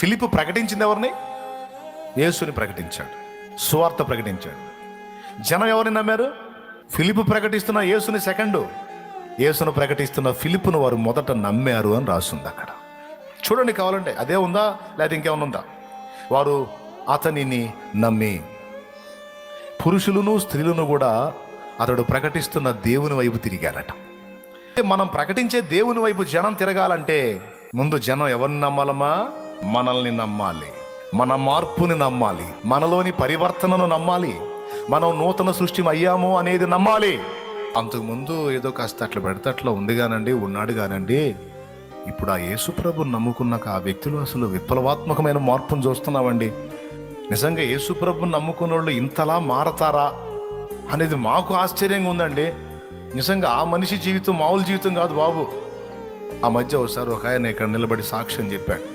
ఫిలిప్పు ప్రకటించింది ఎవరిని? యేసుని ప్రకటించాడు, సువార్త ప్రకటించాడు. జనం ఎవరిని నమ్మారు? ఫిలిప్పు ప్రకటిస్తున్న యేసుని సెకండు, యేసును ప్రకటిస్తున్న ఫిలిప్పును వారు మొదట నమ్మారు అని రాస్తుంది అక్కడ. చూడండి కావాలంటే అదే ఉందా లేదా ఇంకేమైనా ఉందా? వారు అతనిని నమ్మి, పురుషులను స్త్రీలను కూడా అతడు ప్రకటిస్తున్న దేవుని వైపు తిరిగారట. మనం ప్రకటించే దేవుని వైపు జనం తిరగాలంటే ముందు జనం ఎవరిని నమ్మాలమ్మా? మనల్ని నమ్మాలి, మన మార్పుని నమ్మాలి, మనలోని పరివర్తనను నమ్మాలి, మనం నూతన సృష్టి అయ్యాము అనేది నమ్మాలి. అంతకుముందు ఏదో కాస్త అట్లా పెడితే అట్లా ఉంది కానండి, ఉన్నాడు కానండి. ఇప్పుడు ఆ యేసుప్రభుని నమ్ముకున్నాక ఆ వ్యక్తులు అసలు విప్లవాత్మకమైన మార్పును చూస్తున్నామండి. నిజంగా యేసుప్రభుని నమ్ముకున్న వాళ్ళు ఇంతలా మారతారా అనేది మాకు ఆశ్చర్యంగా ఉందండి. నిజంగా ఆ మనిషి జీవితం మామూలు జీవితం కాదు బాబు. ఆ మధ్య ఒకసారి ఒక ఆయన ఇక్కడ నిలబడి సాక్ష్యం చెప్పాడు.